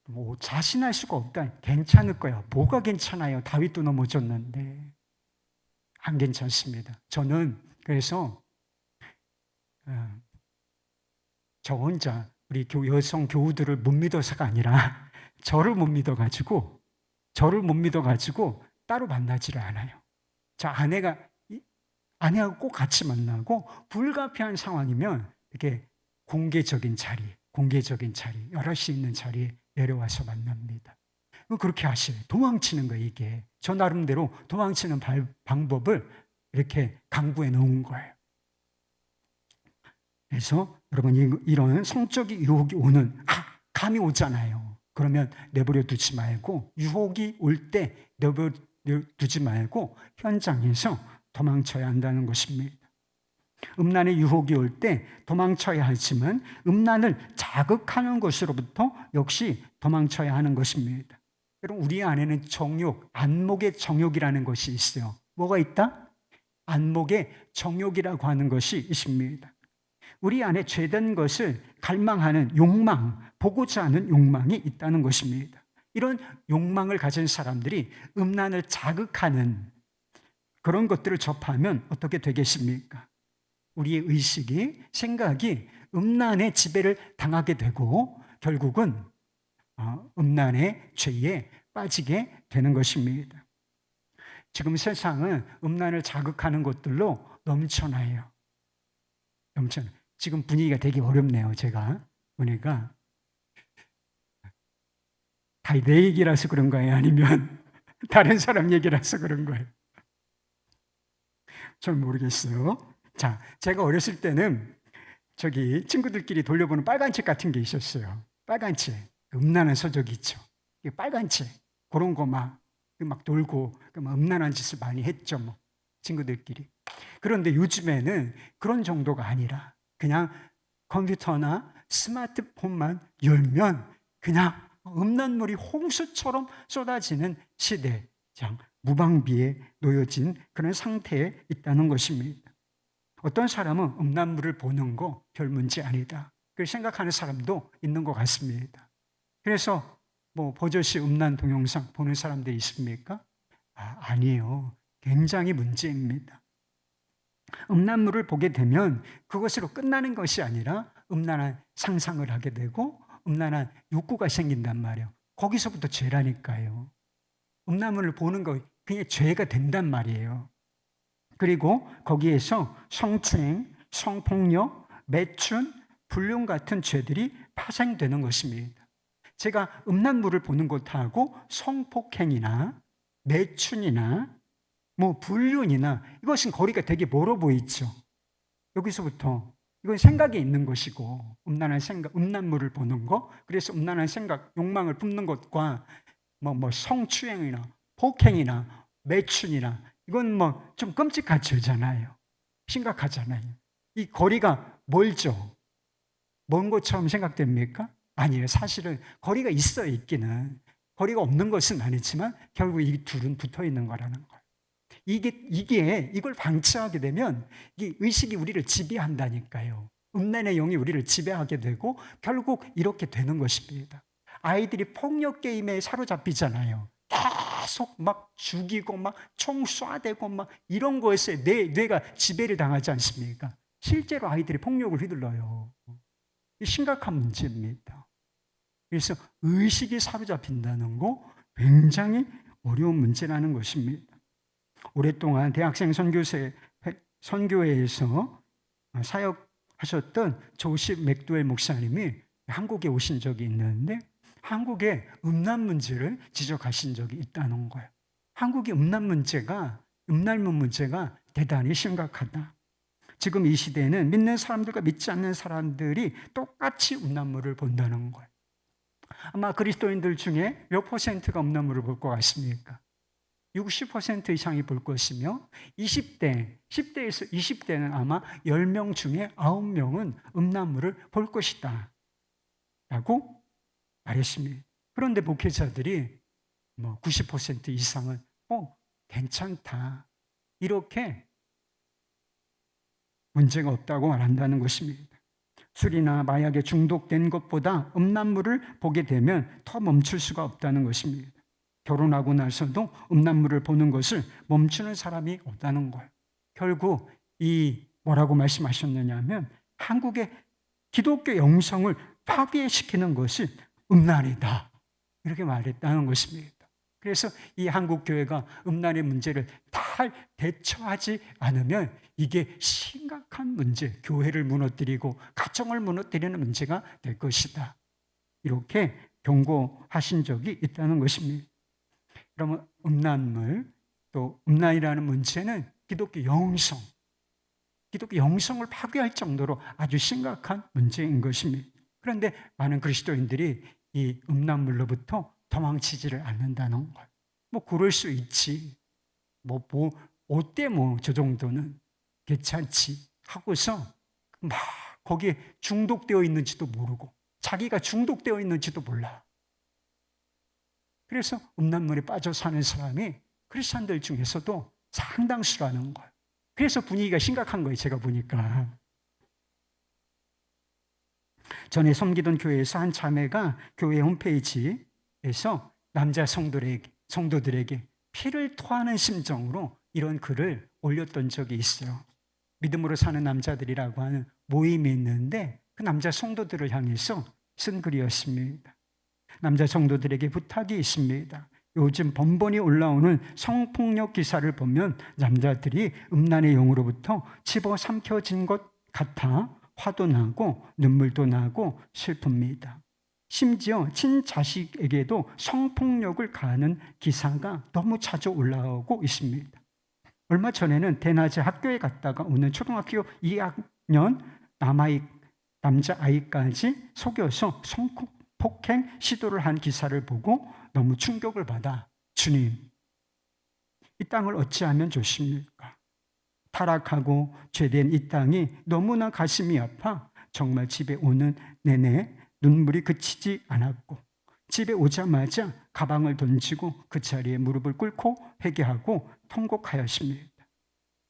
뭐 자신할 수가 없다. 괜찮을 거야. 뭐가 괜찮아요? 다윗도 넘어졌는데. 안 괜찮습니다. 저는 그래서 저 혼자 우리 여성 교우들을 못 믿어서가 아니라 저를 못 믿어가지고 따로 만나지를 않아요. 저 아내하고 꼭 같이 만나고 불가피한 상황이면 이렇게 공개적인 자리, 여럿이 있는 자리에 내려와서 만납니다. 그렇게 하셔요. 도망치는 거예요, 이게. 저 나름대로 도망치는 방법을 이렇게 강구해 놓은 거예요. 그래서 여러분, 이런 성적인 유혹이 오는, 감이 오잖아요. 그러면 내버려 두지 말고, 유혹이 올 때 내버려 두지 말고 현장에서 도망쳐야 한다는 것입니다. 음란의 유혹이 올 때 도망쳐야 하지만 음란을 자극하는 것으로부터 역시 도망쳐야 하는 것입니다. 여러분, 우리 안에는 정욕, 안목의 정욕이라는 것이 있어요. 뭐가 있다? 안목의 정욕이라고 하는 것이 있습니다. 우리 안에 죄된 것을 갈망하는 욕망, 보고자 하는 욕망이 있다는 것입니다. 이런 욕망을 가진 사람들이 음란을 자극하는 그런 것들을 접하면 어떻게 되겠습니까? 우리의 의식이, 생각이 음란의 지배를 당하게 되고 결국은 음란의 죄에 빠지게 되는 것입니다. 지금 세상은 음란을 자극하는 것들로 넘쳐나요. 지금 분위기가 되게 어렵네요. 제가 보니까 다 내 얘기라서 그런 거예요? 아니면 다른 사람 얘기라서 그런 거예요? 전 모르겠어요. 자, 제가 어렸을 때는 저기 친구들끼리 돌려보는 빨간 책 같은 게 있었어요. 빨간 책, 음란한 서적이 있죠. 빨간 책, 그런 거 막 돌고 음란한 짓을 많이 했죠, 뭐 친구들끼리. 그런데 요즘에는 그런 정도가 아니라 그냥 컴퓨터나 스마트폰만 열면 그냥 음란물이 홍수처럼 쏟아지는 시대, 무방비에 놓여진 그런 상태에 있다는 것입니다. 어떤 사람은 음란물을 보는 거 별 문제 아니다, 그렇게 생각하는 사람도 있는 것 같습니다. 그래서 뭐 버젓이 음란 동영상 보는 사람들이 있습니까? 아니에요. 굉장히 문제입니다. 음란물을 보게 되면 그것으로 끝나는 것이 아니라 음란한 상상을 하게 되고 음란한 욕구가 생긴단 말이에요. 거기서부터 죄라니까요. 음란물을 보는 거 그냥 죄가 된단 말이에요. 그리고 거기에서 성추행, 성폭력, 매춘, 불륜 같은 죄들이 파생되는 것입니다. 제가 음란물을 보는 것하고 성폭행이나 매춘이나 불륜이나 이것은 거리가 되게 멀어 보이죠. 여기서부터 이건 생각이 있는 것이고, 음란한 생각, 음란물을 보는 것, 그래서 음란한 생각, 욕망을 품는 것과 성추행이나 폭행이나 매춘이나 이건 좀 끔찍한 죄잖아요. 심각하잖아요. 이 거리가 멀죠. 먼 것처럼 생각됩니까? 아니에요. 사실은 거리가 있어요. 있기는. 거리가 없는 것은 아니지만 결국 이 둘은 붙어 있는 거라는 거예요. 이걸 방치하게 되면 이 의식이 우리를 지배한다니까요. 음란의 영이 우리를 지배하게 되고 결국 이렇게 되는 것입니다. 아이들이 폭력 게임에 사로잡히잖아요. 계속 막 죽이고 막 총 쏴대고 막 이런 것에 뇌가 지배를 당하지 않습니까? 실제로 아이들이 폭력을 휘둘러요. 심각한 문제입니다. 그래서 의식이 사로잡힌다는 거 굉장히 어려운 문제라는 것입니다. 오랫동안 대학생 선교회에서 사역하셨던 조십 맥도웰 목사님이 한국에 오신 적이 있는데 한국의 음란 문제를 지적하신 적이 있다는 거예요. 한국의 음란물 문제가 대단히 심각하다. 지금 이 시대에는 믿는 사람들과 믿지 않는 사람들이 똑같이 음란물을 본다는 거예요. 아마 그리스도인들 중에 몇 퍼센트가 음란물을 볼 것 같습니까? 60% 이상이 볼 것이며 10대에서 20대는 아마 10명 중에 9명은 음란물을 볼 것이다 라고 말했습니다. 그런데 목회자들이 90% 이상은 괜찮다 이렇게 문제가 없다고 말한다는 것입니다. 술이나 마약에 중독된 것보다 음란물을 보게 되면 더 멈출 수가 없다는 것입니다. 결혼하고 나서도 음란물을 보는 것을 멈추는 사람이 없다는 거예요. 결국 뭐라고 말씀하셨느냐 하면 한국의 기독교 영성을 파괴시키는 것이 음란이다 이렇게 말했다는 것입니다. 그래서 이 한국교회가 음란의 문제를 잘 대처하지 않으면 이게 심각한 문제, 교회를 무너뜨리고 가정을 무너뜨리는 문제가 될 것이다 이렇게 경고하신 적이 있다는 것입니다. 그러면 음란물, 또 음란이라는 문제는 기독교 영성을 파괴할 정도로 아주 심각한 문제인 것입니다. 그런데 많은 그리스도인들이 이 음란물로부터 도망치지를 않는다는 거예요. 그럴 수 있지. 어때 저 정도는 괜찮지 하고서 막 거기에 중독되어 있는지도 모르고 자기가 중독되어 있는지도 몰라. 그래서 음란물에 빠져 사는 사람이 크리스찬들 중에서도 상당수라는 거예요. 그래서 분위기가 심각한 거예요. 제가 보니까. 전에 섬기던 교회에서 한 자매가 교회 홈페이지에서 남자 성도들에게 피를 토하는 심정으로 이런 글을 올렸던 적이 있어요. 믿음으로 사는 남자들이라고 하는 모임이 있는데 그 남자 성도들을 향해서 쓴 글이었습니다. 남자 성도들에게 부탁이 있습니다. 요즘 번번이 올라오는 성폭력 기사를 보면 남자들이 음란의 영으로부터 집어삼켜진 것 같아 화도 나고 눈물도 나고 슬픕니다. 심지어 친자식에게도 성폭력을 가하는 기사가 너무 자주 올라오고 있습니다. 얼마 전에는 대낮에 학교에 갔다가 오는 초등학교 2학년 남자아이까지 속여서 성폭행 시도를 한 기사를 보고 너무 충격을 받아 주님, 이 땅을 어찌하면 좋습니까? 타락하고 죄된 이 땅이 너무나 가슴이 아파 정말 집에 오는 내내 눈물이 그치지 않았고 집에 오자마자 가방을 던지고 그 자리에 무릎을 꿇고 회개하고 통곡하였습니다.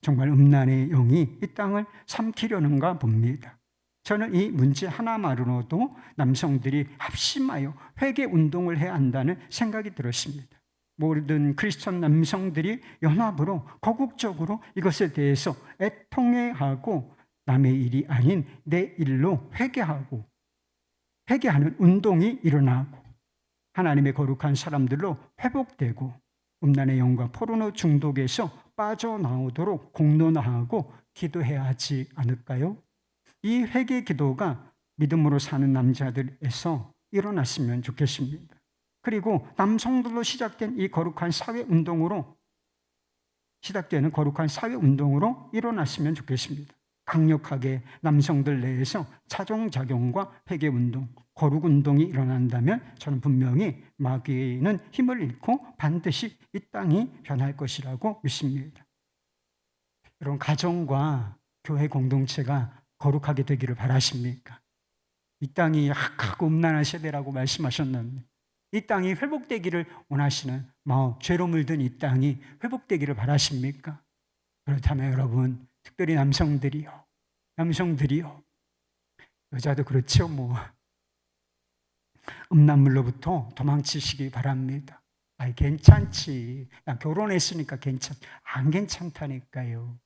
정말 음란의 영이 이 땅을 삼키려는가 봅니다. 저는 이 문제 하나만으로도 남성들이 합심하여 회개 운동을 해야 한다는 생각이 들었습니다. 모든 크리스천 남성들이 연합으로 거국적으로 이것에 대해서 애통해하고 남의 일이 아닌 내 일로 회개하는 운동이 일어나고 하나님의 거룩한 사람들로 회복되고 음란의 영과 포르노 중독에서 빠져나오도록 공론화하고 기도해야 하지 않을까요? 이 회개 기도가 믿음으로 사는 남자들에서 일어났으면 좋겠습니다. 그리고 남성들로 시작된 이 거룩한 사회운동으로 시작되는 거룩한 사회운동으로 일어났으면 좋겠습니다. 강력하게 남성들 내에서 차종작용과 회개운동, 거룩운동이 일어난다면 저는 분명히 마귀는 힘을 잃고 반드시 이 땅이 변할 것이라고 믿습니다. 여러분, 가정과 교회 공동체가 거룩하게 되기를 바라십니까? 이 땅이 악하고 음란한 세대라고 말씀하셨는데 이 땅이 회복되기를 원하시는 마음, 죄로 물든 이 땅이 회복되기를 바라십니까? 그렇다면 여러분, 특별히 남성들이요, 여자도 그렇죠. 음란물로부터 도망치시기 바랍니다. 아이, 괜찮지. 나 결혼했으니까 안 괜찮다니까요.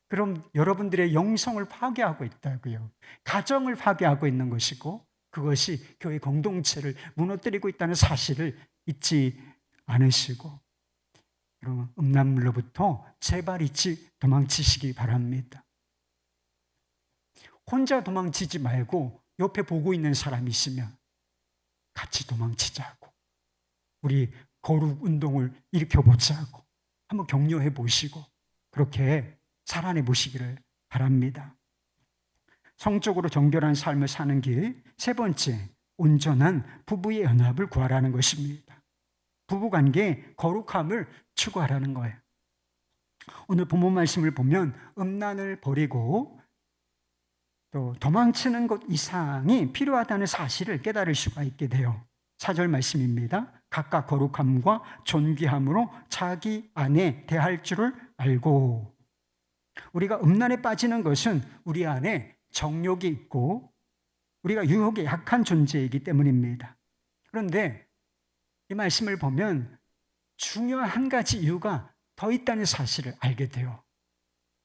그럼 여러분들의 영성을 파괴하고 있다고요. 가정을 파괴하고 있는 것이고 그것이 교회 공동체를 무너뜨리고 있다는 사실을 잊지 않으시고, 그럼 음란물로부터 제발 도망치시기 바랍니다. 혼자 도망치지 말고 옆에 보고 있는 사람이 있으면 같이 도망치자고, 우리 거룩 운동을 일으켜보자고 한번 격려해 보시고 그렇게 살아내 보시기를 바랍니다. 성적으로 정결한 삶을 사는 길, 세 번째, 온전한 부부의 연합을 구하라는 것입니다. 부부관계의 거룩함을 추구하라는 거예요. 오늘 본문 말씀을 보면 음란을 버리고 또 도망치는 것 이상이 필요하다는 사실을 깨달을 수가 있게 돼요. 4절 말씀입니다. 각각 거룩함과 존귀함으로 자기 안에 대할 줄을 알고. 우리가 음란에 빠지는 것은 우리 안에 정욕이 있고 우리가 유혹에 약한 존재이기 때문입니다. 그런데 이 말씀을 보면 중요한 한 가지 이유가 더 있다는 사실을 알게 돼요.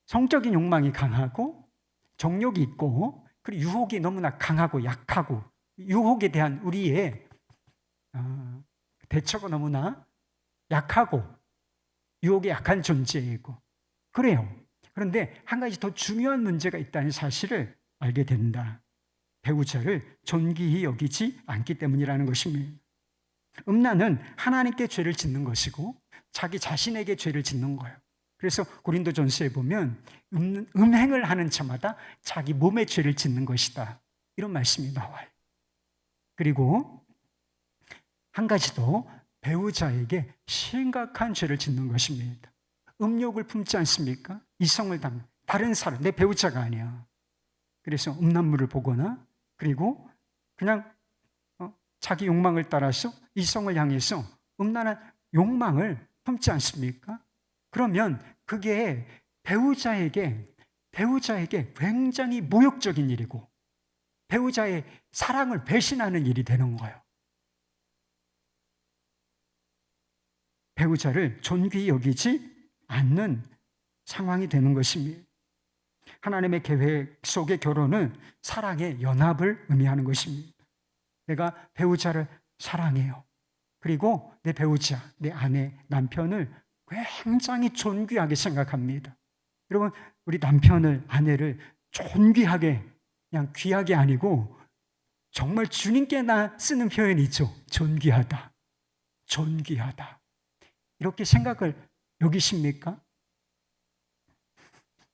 성적인 욕망이 강하고 정욕이 있고 그리고 유혹이 너무나 강하고 약하고 유혹에 대한 우리의 대처가 너무나 약하고 유혹에 약한 존재이고 그래요. 그런데 한 가지 더 중요한 문제가 있다는 사실을 알게 된다. 배우자를 존귀히 여기지 않기 때문이라는 것입니다. 음란은 하나님께 죄를 짓는 것이고 자기 자신에게 죄를 짓는 거예요. 그래서 고린도전서에 보면 음행을 하는 자마다 자기 몸에 죄를 짓는 것이다, 이런 말씀이 나와요. 그리고 한 가지 더, 배우자에게 심각한 죄를 짓는 것입니다. 음욕을 품지 않습니까? 이성을 담는 다른 사람, 내 배우자가 아니야. 그래서 음란물을 보거나 그리고 그냥 자기 욕망을 따라서 이성을 향해서 음란한 욕망을 품지 않습니까? 그러면 그게 배우자에게 굉장히 모욕적인 일이고 배우자의 사랑을 배신하는 일이 되는 거예요. 배우자를 존귀히 여기지 않는 상황이 되는 것입니다. 하나님의 계획 속의 결혼은 사랑의 연합을 의미하는 것입니다. 내가 배우자를 사랑해요. 그리고 내 배우자, 내 아내, 남편을 굉장히 존귀하게 생각합니다. 여러분, 우리 남편을, 아내를 존귀하게, 그냥 귀하게 아니고 정말 주님께나 쓰는 표현이죠. 존귀하다. 이렇게 생각을 여기십니까?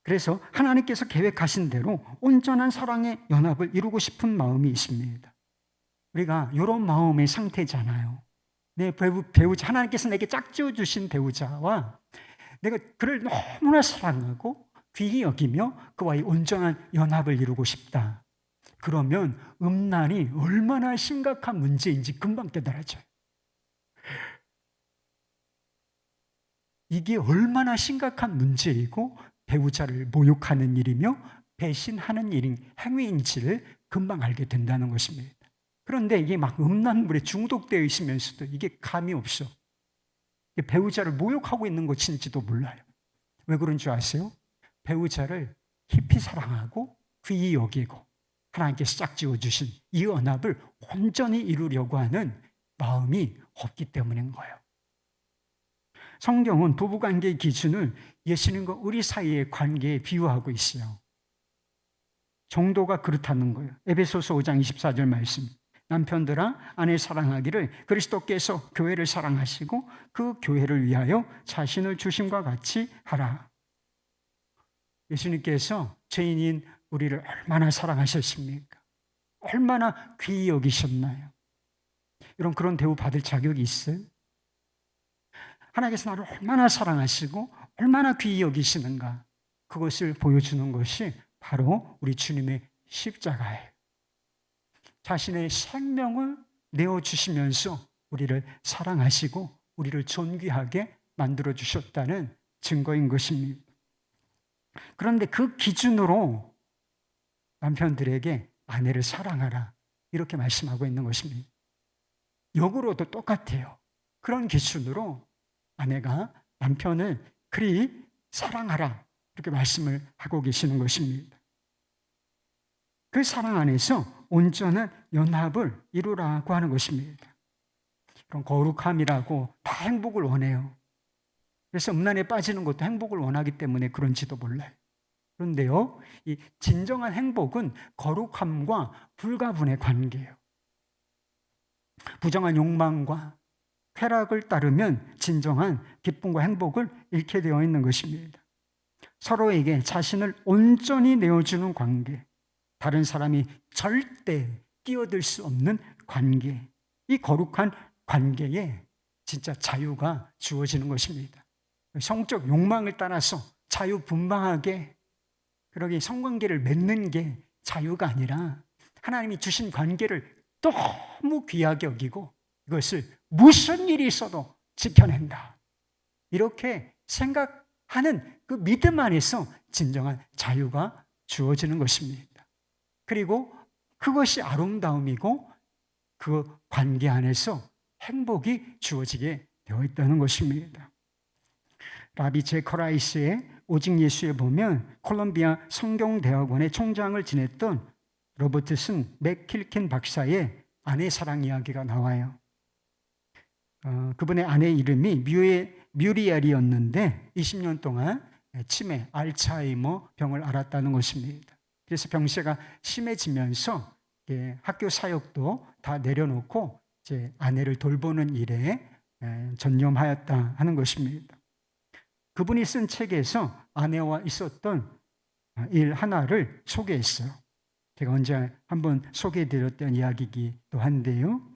그래서 하나님께서 계획하신 대로 온전한 사랑의 연합을 이루고 싶은 마음이 있습니다. 우리가 이런 마음의 상태잖아요. 내 배우자, 하나님께서 내게 짝지어 주신 배우자와 내가 그를 너무나 사랑하고 귀히 여기며 그와의 온전한 연합을 이루고 싶다. 그러면 음란이 얼마나 심각한 문제인지 금방 깨달아져요. 이게 얼마나 심각한 문제이고 배우자를 모욕하는 일이며 배신하는 일인 행위인지를 금방 알게 된다는 것입니다. 그런데 이게 막 음란물에 중독되어 있으면서도 이게 감이 없어. 배우자를 모욕하고 있는 것인지도 몰라요. 왜 그런 줄 아세요? 배우자를 깊이 사랑하고 귀히 여기고 하나님께서 짝지어 주신 이 언합을 온전히 이루려고 하는 마음이 없기 때문인 거예요. 성경은 부부관계의 기준을 예수님과 우리 사이의 관계에 비유하고 있어요. 정도가 그렇다는 거예요. 에베소서 5장 24절 말씀. 남편들아 아내 사랑하기를 그리스도께서 교회를 사랑하시고 그 교회를 위하여 자신을 주심과 같이 하라. 예수님께서 죄인인 우리를 얼마나 사랑하셨습니까? 얼마나 귀히 여기셨나요? 이런 그런 대우 받을 자격이 있어요? 하나님께서 나를 얼마나 사랑하시고 얼마나 귀히 여기시는가, 그것을 보여주는 것이 바로 우리 주님의 십자가예요. 자신의 생명을 내어주시면서 우리를 사랑하시고 우리를 존귀하게 만들어주셨다는 증거인 것입니다. 그런데 그 기준으로 남편들에게 아내를 사랑하라 이렇게 말씀하고 있는 것입니다. 역으로도 똑같아요. 그런 기준으로 아내가 남편을 그리 사랑하라 이렇게 말씀을 하고 계시는 것입니다. 그 사랑 안에서 온전한 연합을 이루라고 하는 것입니다. 그런 거룩함이라고 다 행복을 원해요. 그래서 음란에 빠지는 것도 행복을 원하기 때문에 그런지도 몰라요. 그런데요, 이 진정한 행복은 거룩함과 불가분의 관계예요. 부정한 욕망과 쾌락을 따르면 진정한 기쁨과 행복을 잃게 되어 있는 것입니다. 서로에게 자신을 온전히 내어주는 관계, 다른 사람이 절대 끼어들 수 없는 관계, 이 거룩한 관계에 진짜 자유가 주어지는 것입니다. 성적 욕망을 따라서 자유분방하게 그러게 성관계를 맺는 게 자유가 아니라 하나님이 주신 관계를 너무 귀하게 여기고 이것을 무슨 일이 있어도 지켜낸다, 이렇게 생각하는 그 믿음 안에서 진정한 자유가 주어지는 것입니다. 그리고 그것이 아름다움이고 그 관계 안에서 행복이 주어지게 되어 있다는 것입니다. 라비 제커라이스의 오직 예수에 보면 콜롬비아 성경대학원의 총장을 지냈던 로버트슨 맥킬킨 박사의 아내 사랑 이야기가 나와요. 그분의 아내 이름이 뮤리엘이었는데 20년 동안 치매, 알츠하이머 병을 앓았다는 것입니다. 그래서 병세가 심해지면서 학교 사역도 다 내려놓고 이제 아내를 돌보는 일에 전념하였다 하는 것입니다. 그분이 쓴 책에서 아내와 있었던 일 하나를 소개했어요. 제가 언제 한번 소개해드렸던 이야기이기도 한데요.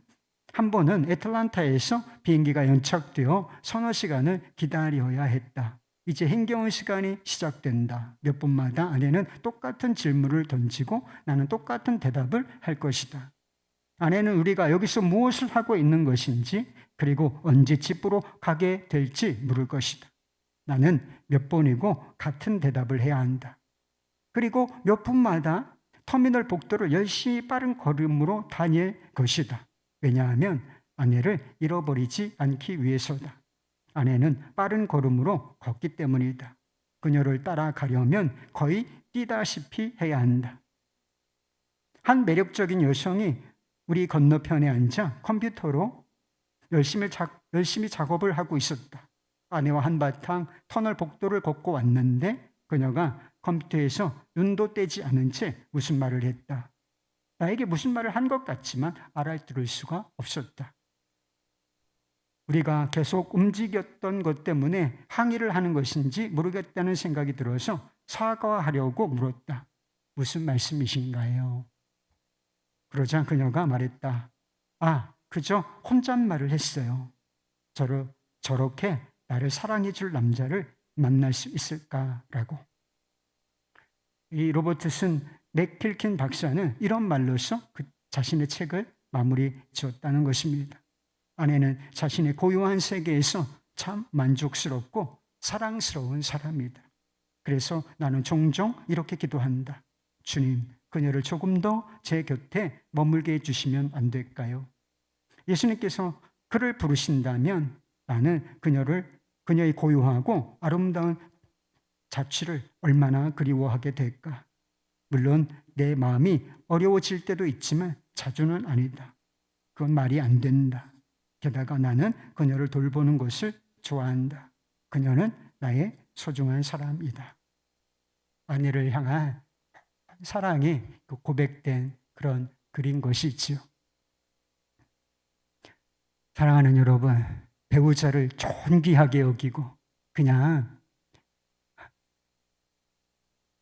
한 번은 애틀란타에서 비행기가 연착되어 서너 시간을 기다려야 했다. 이제 행겨운 시간이 시작된다. 몇 분마다 아내는 똑같은 질문을 던지고 나는 똑같은 대답을 할 것이다. 아내는 우리가 여기서 무엇을 하고 있는 것인지 그리고 언제 집으로 가게 될지 물을 것이다. 나는 몇 번이고 같은 대답을 해야 한다. 그리고 몇 분마다 터미널 복도를 열심히 빠른 걸음으로 다닐 것이다. 왜냐하면 아내를 잃어버리지 않기 위해서다. 아내는 빠른 걸음으로 걷기 때문이다. 그녀를 따라가려면 거의 뛰다시피 해야 한다. 한 매력적인 여성이 우리 건너편에 앉아 컴퓨터로 열심히 작업을 하고 있었다. 아내와 한바탕 터널 복도를 걷고 왔는데 그녀가 컴퓨터에서 눈도 떼지 않은 채 무슨 말을 했다. 나에게 무슨 말을 한 것 같지만 알아들을 수가 없었다. 우리가 계속 움직였던 것 때문에 항의를 하는 것인지 모르겠다는 생각이 들어서 사과하려고 물었다. 무슨 말씀이신가요? 그러자 그녀가 말했다. 그저 혼잣말을 했어요. 저렇게 나를 사랑해 줄 남자를 만날 수 있을까라고. 이 로버트슨 맥킬킨 박사는 이런 말로서 그 자신의 책을 마무리 지었다는 것입니다. 아내는 자신의 고요한 세계에서 참 만족스럽고 사랑스러운 사람이다. 그래서 나는 종종 이렇게 기도한다. 주님, 그녀를 조금 더 제 곁에 머물게 해주시면 안 될까요? 예수님께서 그를 부르신다면 나는 그녀의 고요하고 아름다운 자취를 얼마나 그리워하게 될까? 물론 내 마음이 어려워질 때도 있지만 자주는 아니다. 그건 말이 안 된다. 게다가 나는 그녀를 돌보는 것을 좋아한다. 그녀는 나의 소중한 사람이다. 아내를 향한 사랑이 고백된 그런 글인 것이 있지요. 사랑하는 여러분, 배우자를 존귀하게 여기고 그냥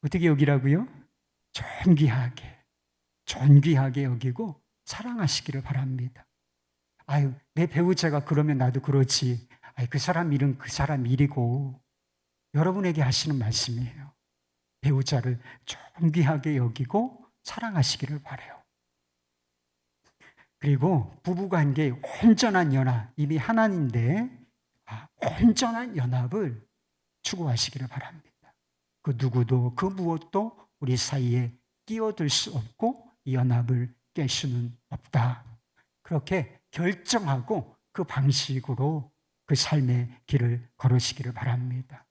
어떻게 여기라고요? 존귀하게 여기고 사랑하시기를 바랍니다. 아유, 내 배우자가 그러면 나도 그렇지. 아유, 그 사람 일은 그 사람 일이고, 여러분에게 하시는 말씀이에요. 배우자를 존귀하게 여기고 사랑하시기를 바라요. 그리고 부부관계의 온전한 연합, 이미 하나인데 온전한 연합을 추구하시기를 바랍니다. 그 누구도 그 무엇도 우리 사이에 끼어들 수 없고 이 연합을 깰 수는 없다. 그렇게 결정하고 그 방식으로 그 삶의 길을 걸으시기를 바랍니다.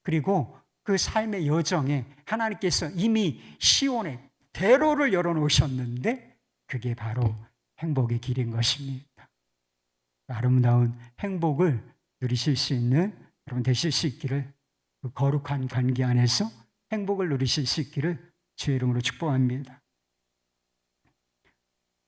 그리고 그 삶의 여정에 하나님께서 이미 시온에 대로를 열어놓으셨는데 그게 바로 행복의 길인 것입니다. 아름다운 행복을 누리실 수 있는 여러분 되실 수 있기를, 그 거룩한 관계 안에서 행복을 누리실 수 있기를 주의 이름으로 축복합니다.